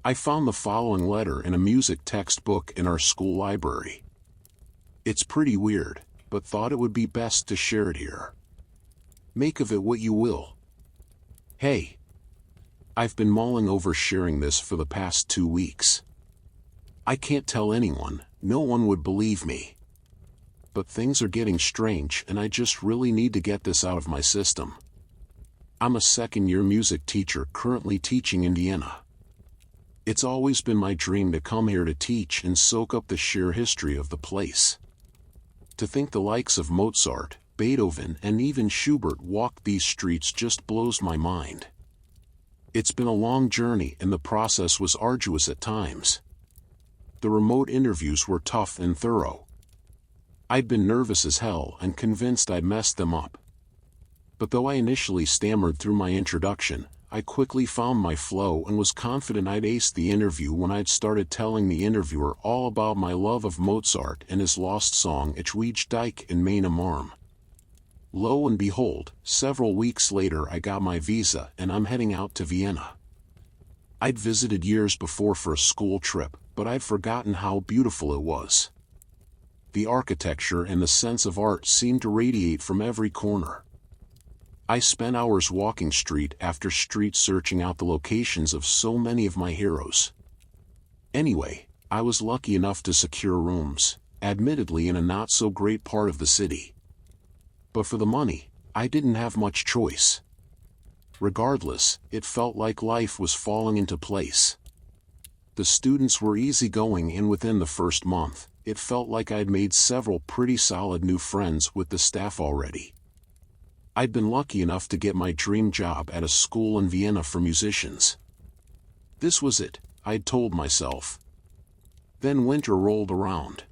I found the following letter in a music textbook in our school library. It's pretty weird, but thought it would be best to share it here. Make of it what you will. Hey. I've been mulling over sharing this for the past 2 weeks. I can't tell anyone, no one would believe me. But things are getting strange and I just really need to get this out of my system. I'm a second-year music teacher currently teaching in Vienna. It's always been my dream to come here to teach and soak up the sheer history of the place. To think the likes of Mozart, Beethoven and even Schubert walked these streets just blows my mind. It's been a long journey and the process was arduous at times. The remote interviews were tough and thorough. I'd been nervous as hell and convinced I'd messed them up. But though I initially stammered through my introduction, I quickly found my flow and was confident I'd aced the interview when I'd started telling the interviewer all about my love of Mozart and his lost song Ich weeg dich in meinem Arm. Lo and behold, several weeks later I got my visa and I'm heading out to Vienna. I'd visited years before for a school trip, but I'd forgotten how beautiful it was. The architecture and the sense of art seemed to radiate from every corner. I spent hours walking street after street searching out the locations of so many of my heroes. Anyway, I was lucky enough to secure rooms, admittedly in a not-so-great part of the city. But for the money, I didn't have much choice. Regardless, it felt like life was falling into place. The students were easygoing and within the first month, it felt like I'd made several pretty solid new friends with the staff already. I'd been lucky enough to get my dream job at a school in Vienna for musicians. This was it, I'd told myself. Then winter rolled around.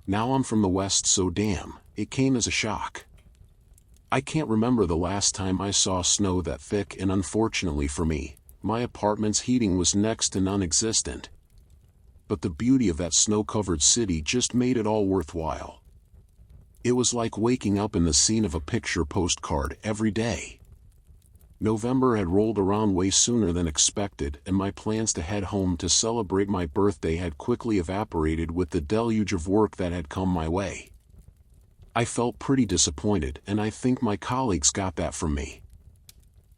Now I'm from the West, so damn, it came as a shock. I can't remember the last time I saw snow that thick and unfortunately for me, my apartment's heating was next to non-existent. But the beauty of that snow-covered city just made it all worthwhile. It was like waking up in the scene of a picture postcard every day. November had rolled around way sooner than expected and my plans to head home to celebrate my birthday had quickly evaporated with the deluge of work that had come my way. I felt pretty disappointed and I think my colleagues got that from me.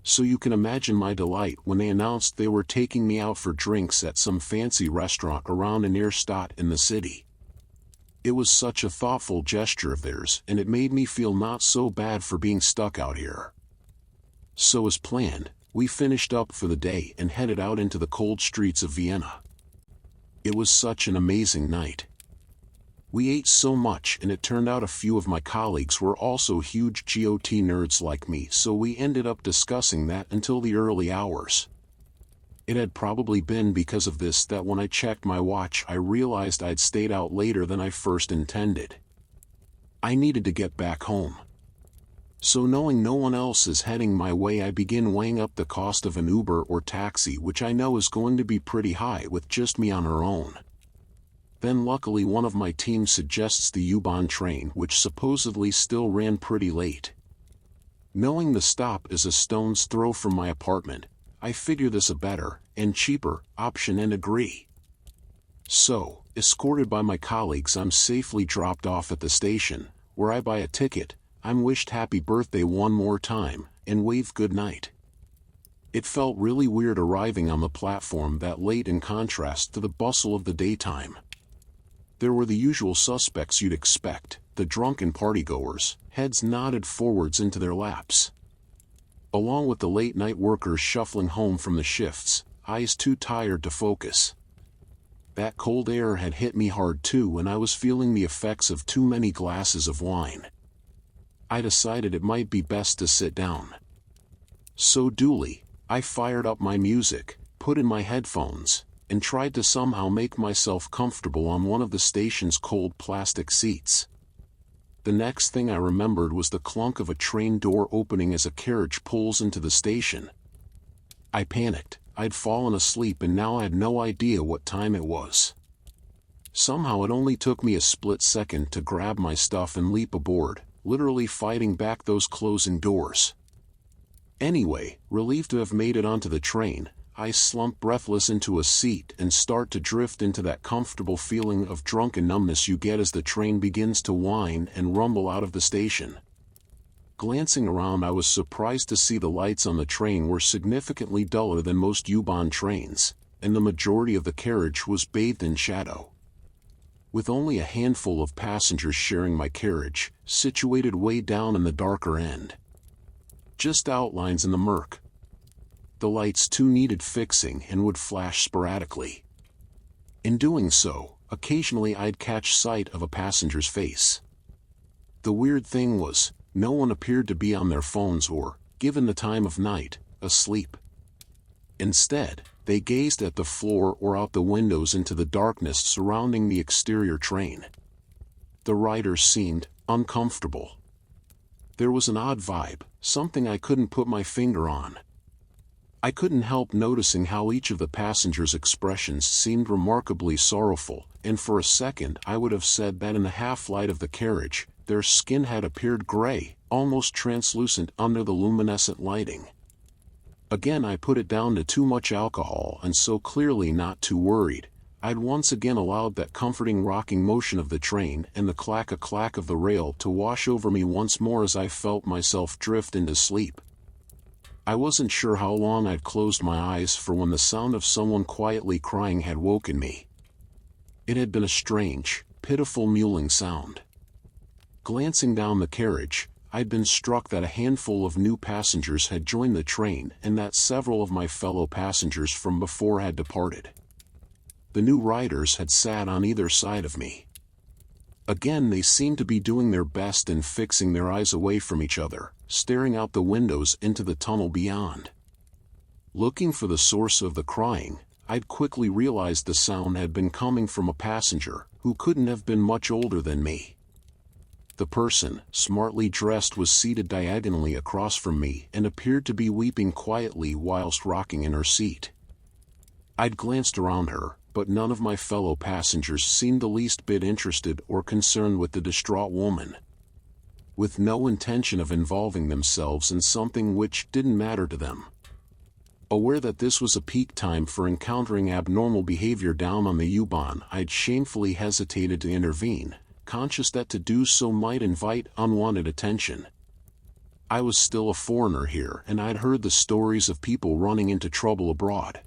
So you can imagine my delight when they announced they were taking me out for drinks at some fancy restaurant around a near Stadt in the city. It was such a thoughtful gesture of theirs and it made me feel not so bad for being stuck out here. So as planned, we finished up for the day and headed out into the cold streets of Vienna. It was such an amazing night. We ate so much and it turned out a few of my colleagues were also huge GOT nerds like me, so we ended up discussing that until the early hours. It had probably been because of this that when I checked my watch I realized I'd stayed out later than I first intended. I needed to get back home. So knowing no one else is heading my way, I begin weighing up the cost of an Uber or taxi, which I know is going to be pretty high with just me on her own. Then luckily one of my team suggests the U-Bahn train, which supposedly still ran pretty late. Knowing the stop is a stone's throw from my apartment, I figure this a better, and cheaper, option and agree. So, escorted by my colleagues, I'm safely dropped off at the station, where I buy a ticket, I'm wished happy birthday one more time, and waved goodnight. It felt really weird arriving on the platform that late in contrast to the bustle of the daytime. There were the usual suspects you'd expect, the drunken partygoers, heads nodded forwards into their laps. Along with the late-night workers shuffling home from the shifts, eyes too tired to focus. That cold air had hit me hard too and I was feeling the effects of too many glasses of wine. I decided it might be best to sit down. So duly, I fired up my music, put in my headphones, and tried to somehow make myself comfortable on one of the station's cold plastic seats. The next thing I remembered was the clunk of a train door opening as a carriage pulls into the station. I panicked. I'd fallen asleep and now I had no idea what time it was. Somehow it only took me a split second to grab my stuff and leap aboard, literally fighting back those closing doors. Anyway, relieved to have made it onto the train, I slump breathless into a seat and start to drift into that comfortable feeling of drunken numbness you get as the train begins to whine and rumble out of the station. Glancing around, I was surprised to see the lights on the train were significantly duller than most U-Bahn trains, and the majority of the carriage was bathed in shadow. With only a handful of passengers sharing my carriage, situated way down in the darker end. Just outlines in the murk. The lights too needed fixing and would flash sporadically. In doing so, occasionally I'd catch sight of a passenger's face. The weird thing was, no one appeared to be on their phones or, given the time of night, asleep. Instead, they gazed at the floor or out the windows into the darkness surrounding the exterior train. The riders seemed uncomfortable. There was an odd vibe, something I couldn't put my finger on. I couldn't help noticing how each of the passengers' expressions seemed remarkably sorrowful, and for a second I would have said that in the half-light of the carriage, their skin had appeared gray, almost translucent under the luminescent lighting. Again I put it down to too much alcohol, and so clearly not too worried, I'd once again allowed that comforting rocking motion of the train and the clack-a-clack of the rail to wash over me once more as I felt myself drift into sleep. I wasn't sure how long I'd closed my eyes for when the sound of someone quietly crying had woken me. It had been a strange, pitiful mewling sound. Glancing down the carriage, I'd been struck that a handful of new passengers had joined the train and that several of my fellow passengers from before had departed. The new riders had sat on either side of me. Again they seemed to be doing their best in fixing their eyes away from each other, staring out the windows into the tunnel beyond. Looking for the source of the crying, I'd quickly realized the sound had been coming from a passenger who couldn't have been much older than me. The person, smartly dressed, was seated diagonally across from me and appeared to be weeping quietly whilst rocking in her seat. I'd glanced around her, but none of my fellow passengers seemed the least bit interested or concerned with the distraught woman. With no intention of involving themselves in something which didn't matter to them. Aware that this was a peak time for encountering abnormal behavior down on the U-Bahn, I'd shamefully hesitated to intervene, conscious that to do so might invite unwanted attention. I was still a foreigner here, and I'd heard the stories of people running into trouble abroad.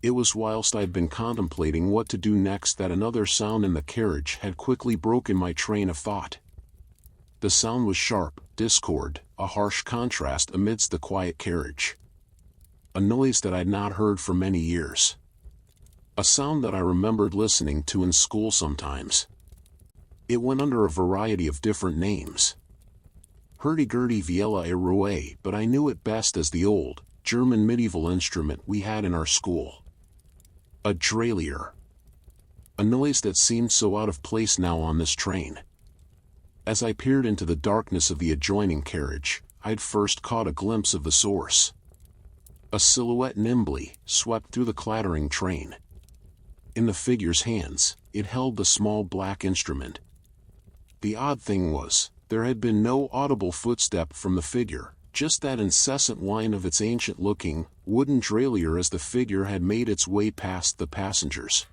It was whilst I'd been contemplating what to do next that another sound in the carriage had quickly broken my train of thought. The sound was sharp, discord, a harsh contrast amidst the quiet carriage. A noise that I'd not heard for many years. A sound that I remembered listening to in school sometimes. It went under a variety of different names. Hurdy-gurdy Viella e Rouet, but I knew it best as the old, German medieval instrument we had in our school. A derailleur. A noise that seemed so out of place now on this train. As I peered into the darkness of the adjoining carriage, I'd first caught a glimpse of the source. A silhouette nimbly swept through the clattering train. In the figure's hands, it held the small black instrument. The odd thing was, there had been no audible footstep from the figure, just that incessant whine of its ancient-looking, wooden derailleur as the figure had made its way past the passengers.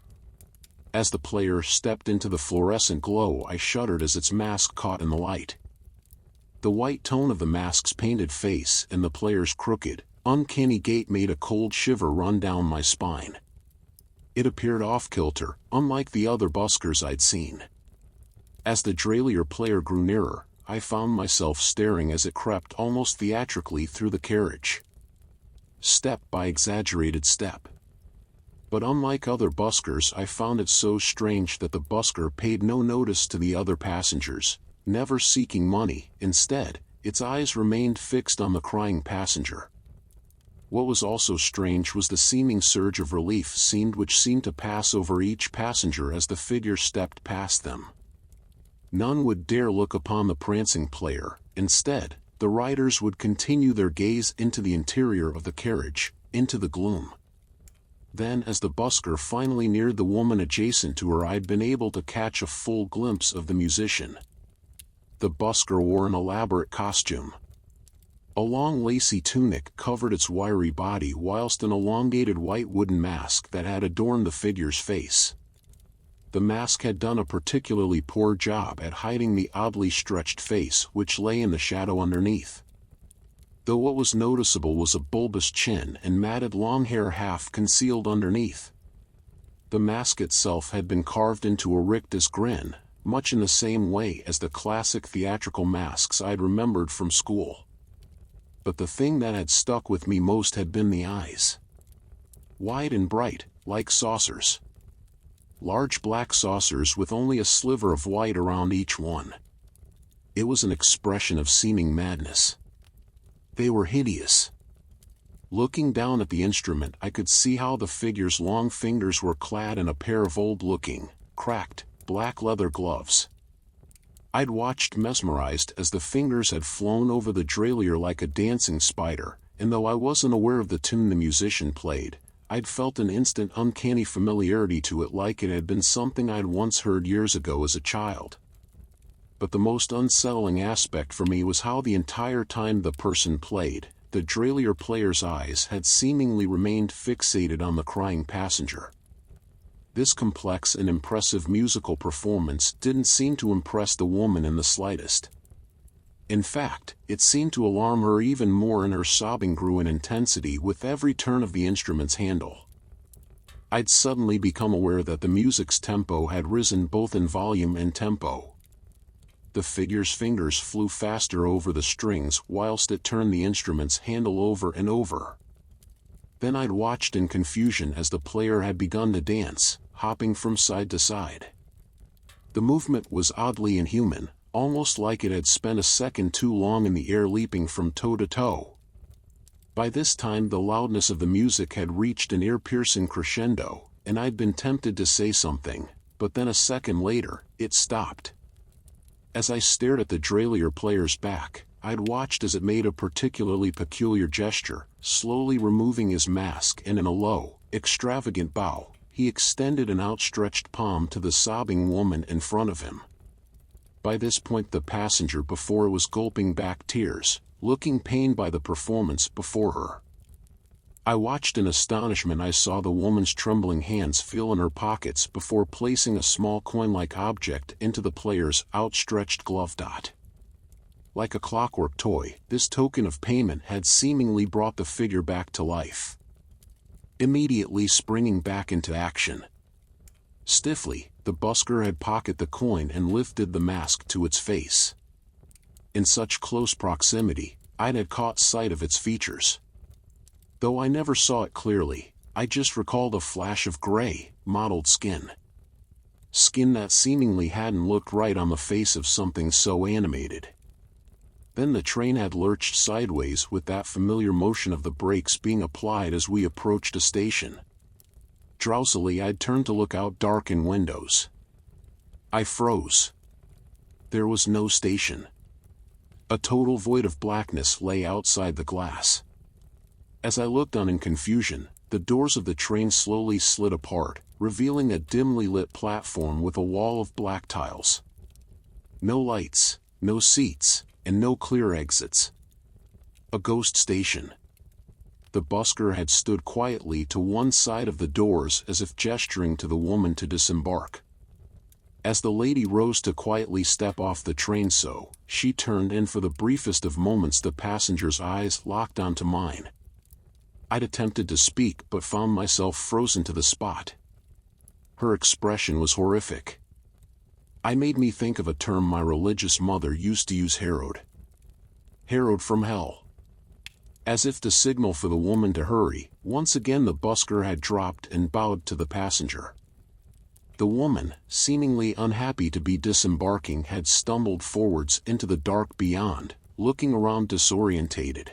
As the player stepped into the fluorescent glow, I shuddered as its mask caught in the light. The white tone of the mask's painted face and the player's crooked, uncanny gait made a cold shiver run down my spine. It appeared off-kilter, unlike the other buskers I'd seen. As the derailleur player grew nearer, I found myself staring as it crept almost theatrically through the carriage. Step by exaggerated step. But unlike other buskers, I found it so strange that the busker paid no notice to the other passengers, never seeking money. Instead, its eyes remained fixed on the crying passenger. What was also strange was the seeming surge of relief which seemed to pass over each passenger as the figure stepped past them. None would dare look upon the prancing player. Instead, the riders would continue their gaze into the interior of the carriage, into the gloom. Then, as the busker finally neared the woman adjacent to her, I'd been able to catch a full glimpse of the musician. The busker wore an elaborate costume. A long lacy tunic covered its wiry body whilst an elongated white wooden mask that had adorned the figure's face. The mask had done a particularly poor job at hiding the oddly stretched face which lay in the shadow underneath. Though what was noticeable was a bulbous chin and matted long hair half concealed underneath. The mask itself had been carved into a rictus grin, much in the same way as the classic theatrical masks I'd remembered from school. But the thing that had stuck with me most had been the eyes. Wide and bright, like saucers. Large black saucers with only a sliver of white around each one. It was an expression of seeming madness. They were hideous. Looking down at the instrument, I could see how the figure's long fingers were clad in a pair of old-looking, cracked, black leather gloves. I'd watched mesmerized as the fingers had flown over the derailleur like a dancing spider, and though I wasn't aware of the tune the musician played, I'd felt an instant uncanny familiarity to it, like it had been something I'd once heard years ago as a child. But the most unsettling aspect for me was how the entire time the person played, the derailleur player's eyes had seemingly remained fixated on the crying passenger. This complex and impressive musical performance didn't seem to impress the woman in the slightest. In fact, it seemed to alarm her even more, and her sobbing grew in intensity with every turn of the instrument's handle. I'd suddenly become aware that the music's tempo had risen both in volume and tempo. The figure's fingers flew faster over the strings whilst it turned the instrument's handle over and over. Then I'd watched in confusion as the player had begun to dance, hopping from side to side. The movement was oddly inhuman, almost like it had spent a second too long in the air, leaping from toe to toe. By this time the loudness of the music had reached an ear-piercing crescendo, and I'd been tempted to say something, but then a second later, it stopped. As I stared at the derailleur player's back, I'd watched as it made a particularly peculiar gesture, slowly removing his mask, and in a low, extravagant bow, he extended an outstretched palm to the sobbing woman in front of him. By this point the passenger before was gulping back tears, looking pained by the performance before her. I watched in astonishment. I saw the woman's trembling hands feel in her pockets before placing a small coin-like object into the player's outstretched glove. Like a clockwork toy, this token of payment had seemingly brought the figure back to life. Immediately springing back into action. Stiffly, the busker had pocketed the coin and lifted the mask to its face. In such close proximity, I'd had caught sight of its features. Though I never saw it clearly, I just recalled a flash of gray, mottled skin. Skin that seemingly hadn't looked right on the face of something so animated. Then the train had lurched sideways with that familiar motion of the brakes being applied as we approached a station. Drowsily I'd turned to look out darkened windows. I froze. There was no station. A total void of blackness lay outside the glass. As I looked on in confusion, the doors of the train slowly slid apart, revealing a dimly lit platform with a wall of black tiles. No lights, no seats, and no clear exits. A ghost station. The busker had stood quietly to one side of the doors as if gesturing to the woman to disembark. As the lady rose to quietly step off the train, she turned, and for the briefest of moments the passenger's eyes locked onto mine. I'd attempted to speak but found myself frozen to the spot. Her expression was horrific. It made me think of a term my religious mother used to use: harrowed. Harrowed from hell. As if to signal for the woman to hurry, once again the busker had dropped and bowed to the passenger. The woman, seemingly unhappy to be disembarking, had stumbled forwards into the dark beyond, looking around disorientated.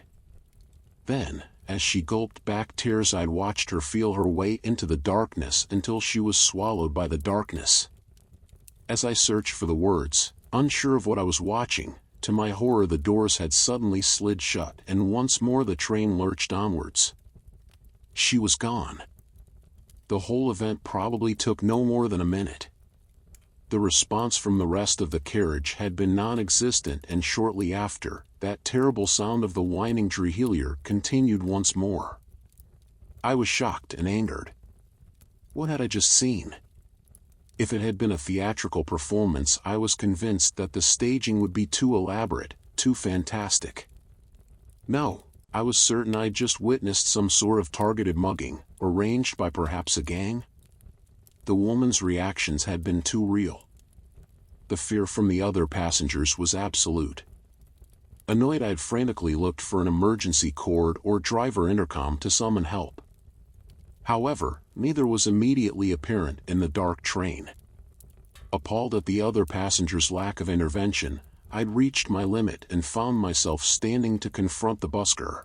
Then, as she gulped back tears, I'd watched her feel her way into the darkness until she was swallowed by the darkness. As I searched for the words, unsure of what I was watching, to my horror the doors had suddenly slid shut and once more the train lurched onwards. She was gone. The whole event probably took no more than a minute. The response from the rest of the carriage had been non-existent, and shortly after, that terrible sound of the whining drehelier continued once more. I was shocked and angered. What had I just seen? If it had been a theatrical performance, I was convinced that the staging would be too elaborate, too fantastic. No, I was certain I'd just witnessed some sort of targeted mugging, arranged by perhaps a gang. The woman's reactions had been too real. The fear from the other passengers was absolute. Annoyed, I'd frantically looked for an emergency cord or driver intercom to summon help. However, neither was immediately apparent in the dark train. Appalled at the other passengers' lack of intervention, I'd reached my limit and found myself standing to confront the busker.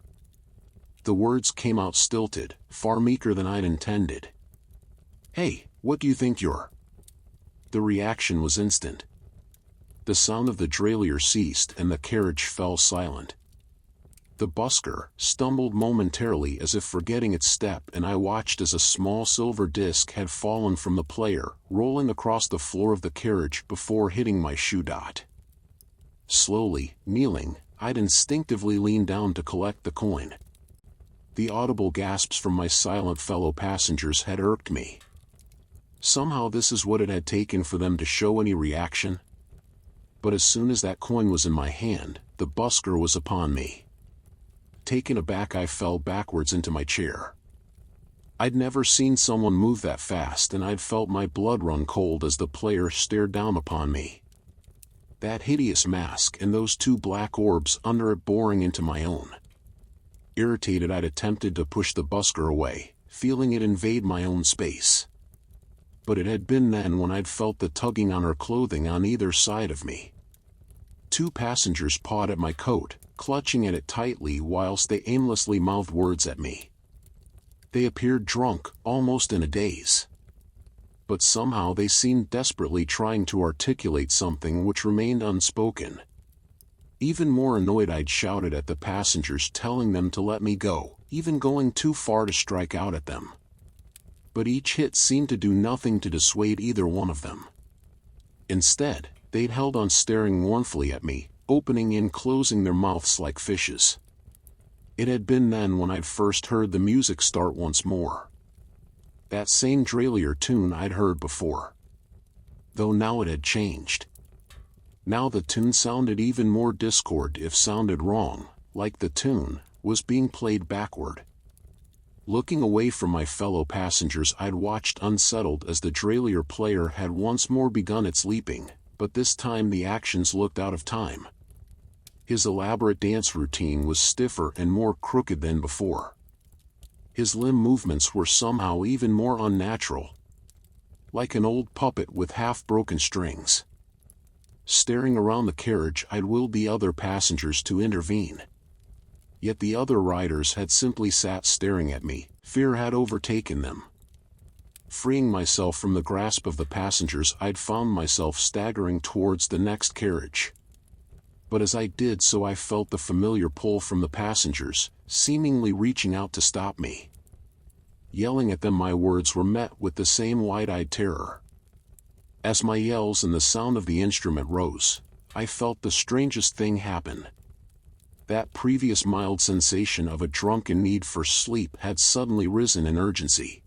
The words came out stilted, far meeker than I'd intended. "Hey, what do you think you're?" The reaction was instant. The sound of the derailleur ceased and the carriage fell silent. The busker stumbled momentarily as if forgetting its step, and I watched as a small silver disc had fallen from the player, rolling across the floor of the carriage before hitting my shoe dot. Slowly, kneeling, I'd instinctively leaned down to collect the coin. The audible gasps from my silent fellow passengers had irked me. Somehow this is what it had taken for them to show any reaction. But as soon as that coin was in my hand, the busker was upon me. Taken aback, I fell backwards into my chair. I'd never seen someone move that fast, and I'd felt my blood run cold as the player stared down upon me. That hideous mask and those two black orbs under it boring into my own. Irritated, I'd attempted to push the busker away, feeling it invade my own space. But it had been then when I'd felt the tugging on her clothing on either side of me. Two passengers pawed at my coat, clutching at it tightly whilst they aimlessly mouthed words at me. They appeared drunk, almost in a daze. But somehow they seemed desperately trying to articulate something which remained unspoken. Even more annoyed, I'd shouted at the passengers, telling them to let me go, even going too far to strike out at them. But each hit seemed to do nothing to dissuade either one of them. Instead, they'd held on, staring mournfully at me, opening and closing their mouths like fishes. It had been then when I'd first heard the music start once more. That same derailleur tune I'd heard before. Though now it had changed. Now the tune sounded even more discord, if sounded wrong, like the tune was being played backward. Looking away from my fellow passengers, I'd watched unsettled as the derailleur player had once more begun its leaping, but this time the actions looked out of time. His elaborate dance routine was stiffer and more crooked than before. His limb movements were somehow even more unnatural. Like an old puppet with half-broken strings. Staring around the carriage, I'd willed the other passengers to intervene. Yet the other riders had simply sat staring at me. Fear had overtaken them. Freeing myself from the grasp of the passengers, I'd found myself staggering towards the next carriage. But as I did so, I felt the familiar pull from the passengers, seemingly reaching out to stop me. Yelling at them, my words were met with the same wide-eyed terror. As my yells and the sound of the instrument rose, I felt the strangest thing happen. That previous mild sensation of a drunken need for sleep had suddenly risen in urgency.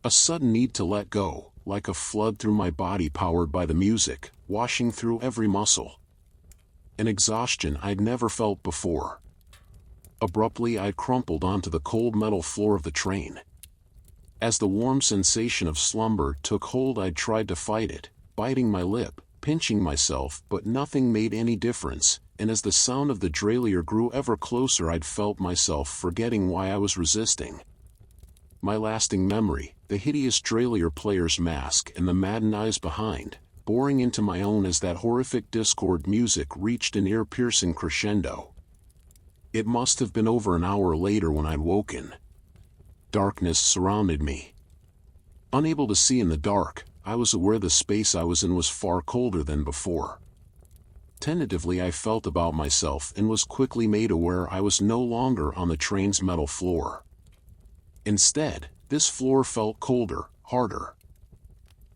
A sudden need to let go, like a flood through my body powered by the music, washing through every muscle. An exhaustion I'd never felt before. Abruptly, I crumpled onto the cold metal floor of the train. As the warm sensation of slumber took hold, I tried to fight it, biting my lip, pinching myself, but nothing made any difference, and as the sound of the derailleur grew ever closer, I'd felt myself forgetting why I was resisting. My lasting memory, the hideous derailleur player's mask and the maddened eyes behind, boring into my own as that horrific discord music reached an ear-piercing crescendo. It must have been over an hour later when I'd woken. Darkness surrounded me. Unable to see in the dark, I was aware the space I was in was far colder than before. Tentatively, I felt about myself and was quickly made aware I was no longer on the train's metal floor. Instead, this floor felt colder, harder.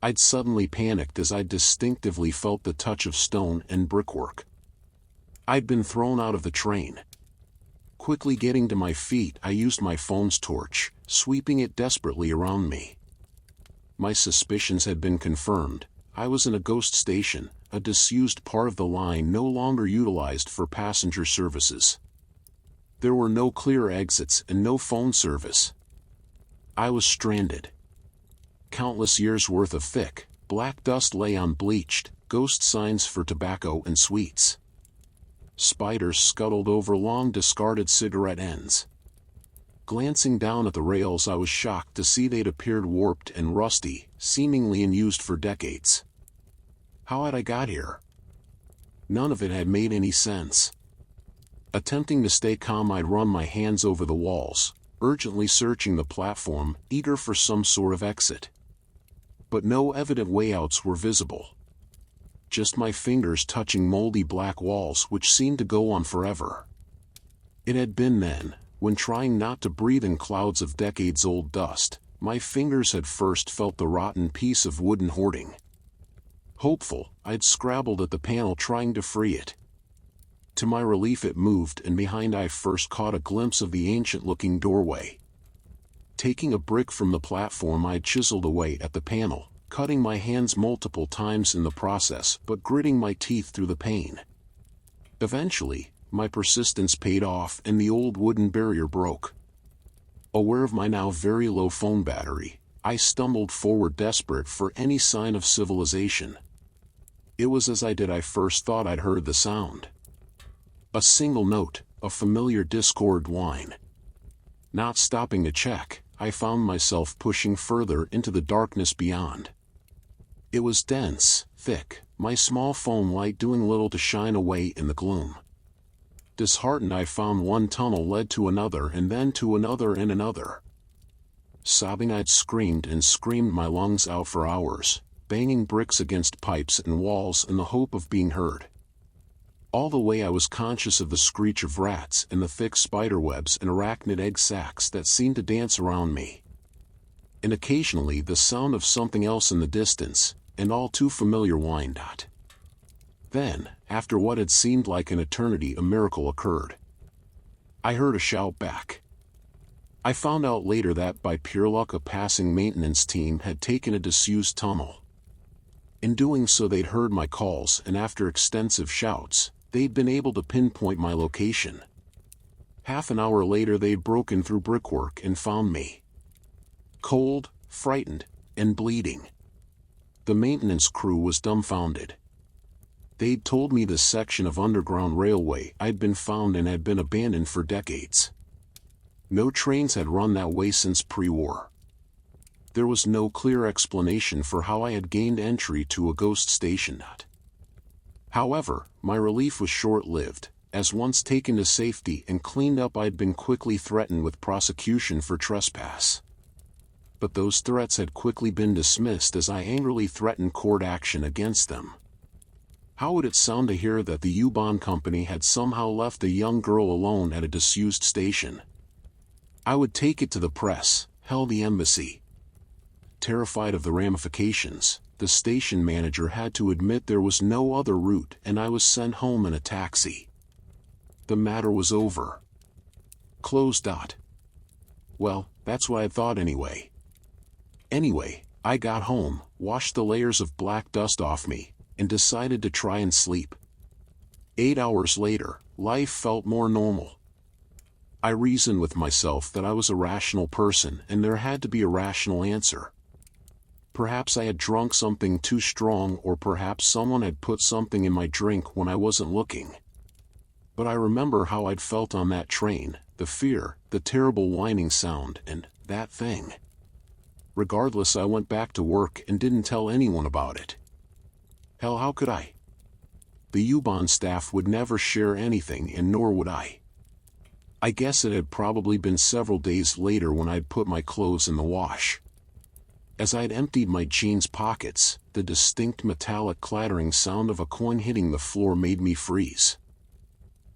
I'd suddenly panicked as I distinctively felt the touch of stone and brickwork. I'd been thrown out of the train. Quickly getting to my feet, I used my phone's torch, sweeping it desperately around me. My suspicions had been confirmed. I was in a ghost station, a disused part of the line no longer utilized for passenger services. There were no clear exits and no phone service. I was stranded. Countless years' worth of thick, black dust lay on bleached, ghost signs for tobacco and sweets. Spiders scuttled over long discarded cigarette ends. Glancing down at the rails, I was shocked to see they'd appeared warped and rusty, seemingly unused for decades. How had I got here? None of it had made any sense. Attempting to stay calm, I'd run my hands over the walls, urgently searching the platform, eager for some sort of exit. But no evident wayouts were visible. Just my fingers touching moldy black walls which seemed to go on forever. It had been then, when trying not to breathe in clouds of decades-old dust, my fingers had first felt the rotten piece of wooden hoarding. Hopeful, I'd scrabbled at the panel trying to free it. To my relief it moved, and behind I first caught a glimpse of the ancient-looking doorway. Taking a brick from the platform, I chiseled away at the panel, cutting my hands multiple times in the process but gritting my teeth through the pain. Eventually, my persistence paid off and the old wooden barrier broke. Aware of my now very low phone battery, I stumbled forward, desperate for any sign of civilization. It was as I did I first thought I'd heard the sound. A single note, a familiar discord whine. Not stopping to check, I found myself pushing further into the darkness beyond. It was dense, thick, my small phone light doing little to shine away in the gloom. Disheartened, I found one tunnel led to another and then to another and another. Sobbing, I'd screamed and screamed my lungs out for hours, banging bricks against pipes and walls in the hope of being heard. All the way I was conscious of the screech of rats and the thick spiderwebs and arachnid egg sacs that seemed to dance around me. And occasionally the sound of something else in the distance, an all too familiar whine. Then, after what had seemed like an eternity, a miracle occurred. I heard a shout back. I found out later that by pure luck a passing maintenance team had taken a disused tunnel. In doing so they'd heard my calls, and after extensive shouts, they'd been able to pinpoint my location. Half an hour later they'd broken through brickwork and found me. Cold, frightened, and bleeding. The maintenance crew was dumbfounded. They'd told me this section of underground railway I'd been found and had been abandoned for decades. No trains had run that way since pre-war. There was no clear explanation for how I had gained entry to a ghost station. However, my relief was short-lived, as once taken to safety and cleaned up I'd been quickly threatened with prosecution for trespass. But those threats had quickly been dismissed as I angrily threatened court action against them. How would it sound to hear that the U-Bahn company had somehow left a young girl alone at a disused station? I would take it to the press, hell, the embassy. Terrified of the ramifications, the station manager had to admit there was no other route and I was sent home in a taxi. The matter was over. Closed. Well, that's what I thought anyway. Anyway, I got home, washed the layers of black dust off me, and decided to try and sleep. 8 hours later, life felt more normal. I reasoned with myself that I was a rational person and there had to be a rational answer. Perhaps I had drunk something too strong, or perhaps someone had put something in my drink when I wasn't looking. But I remember how I'd felt on that train, the fear, the terrible whining sound, and that thing. Regardless, I went back to work and didn't tell anyone about it. Hell, how could I? The U-Bahn staff would never share anything, and nor would I. I guess it had probably been several days later when I'd put my clothes in the wash. As I'd emptied my jeans pockets, the distinct metallic clattering sound of a coin hitting the floor made me freeze.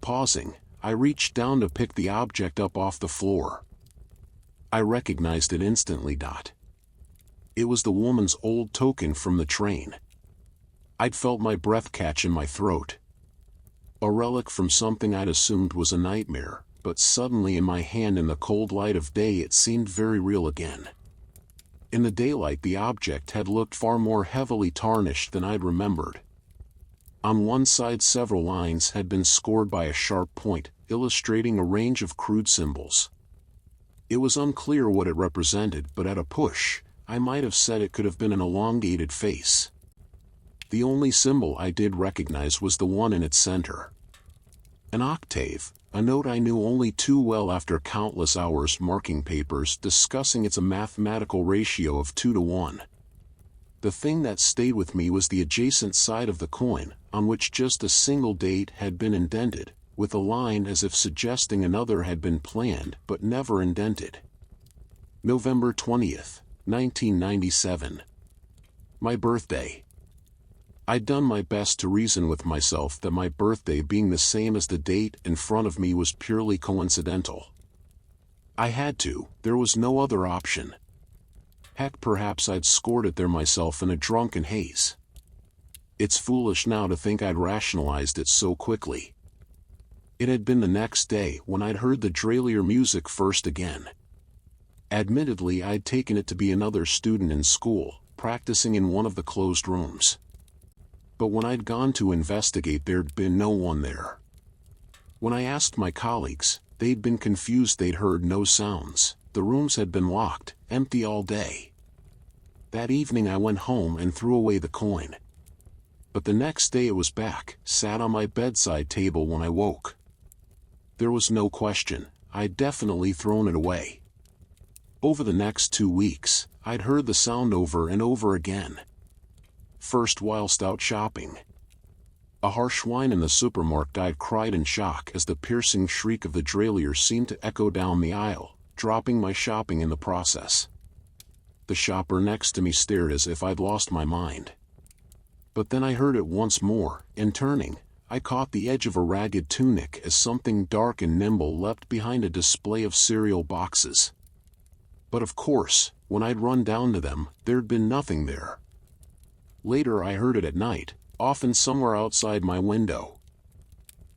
Pausing, I reached down to pick the object up off the floor. I recognized it instantly. It was the woman's old token from the train. I'd felt my breath catch in my throat. A relic from something I'd assumed was a nightmare, but suddenly in my hand in the cold light of day it seemed very real again. In the daylight the object had looked far more heavily tarnished than I'd remembered. On one side several lines had been scored by a sharp point, illustrating a range of crude symbols. It was unclear what it represented, but at a push, I might have said it could have been an elongated face. The only symbol I did recognize was the one in its center. An octave, a note I knew only too well after countless hours marking papers discussing it's a mathematical ratio of 2 to 1. The thing that stayed with me was the adjacent side of the coin, on which just a single date had been indented, with a line as if suggesting another had been planned but never indented. November 20th, 1997. My birthday. I'd done my best to reason with myself that my birthday being the same as the date in front of me was purely coincidental. I had to, there was no other option. Heck, perhaps I'd scored it there myself in a drunken haze. It's foolish now to think I'd rationalized it so quickly. It had been the next day when I'd heard the Dralier music first again. Admittedly, I'd taken it to be another student in school, practicing in one of the closed rooms. But when I'd gone to investigate, there'd been no one there. When I asked my colleagues, they'd been confused. They'd heard no sounds. The rooms had been locked, empty all day. That evening I went home and threw away the coin. But the next day it was back, sat on my bedside table when I woke. There was no question, I'd definitely thrown it away. Over the next 2 weeks, I'd heard the sound over and over again. First whilst out shopping. A harsh whine in the supermarket. I'd cried in shock as the piercing shriek of the Dralier seemed to echo down the aisle, dropping my shopping in the process. The shopper next to me stared as if I'd lost my mind. But then I heard it once more, and turning, I caught the edge of a ragged tunic as something dark and nimble leapt behind a display of cereal boxes. But of course, when I'd run down to them, there'd been nothing there. Later I heard it at night, often somewhere outside my window.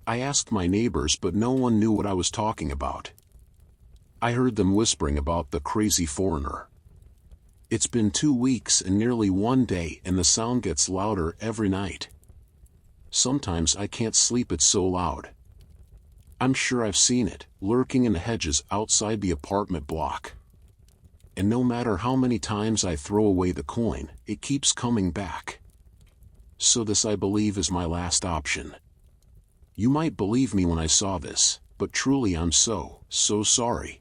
I asked my neighbors, but no one knew what I was talking about. I heard them whispering about the crazy foreigner. It's been 2 weeks and nearly 1 day, and the sound gets louder every night. Sometimes I can't sleep, it's so loud. I'm sure I've seen it, lurking in the hedges outside the apartment block. And no matter how many times I throw away the coin, it keeps coming back. So this, I believe, is my last option. You might believe me when I saw this, but truly I'm so sorry.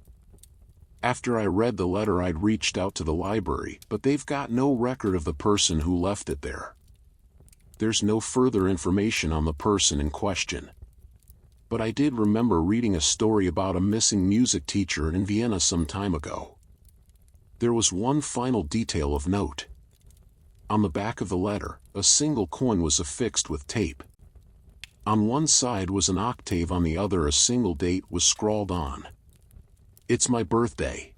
After I read the letter, I'd reached out to the library, but they've got no record of the person who left it there. There's no further information on the person in question. But I did remember reading a story about a missing music teacher in Vienna some time ago. There was one final detail of note. On the back of the letter, a single coin was affixed with tape. On one side was an octave, on the other a single date was scrawled on. It's my birthday.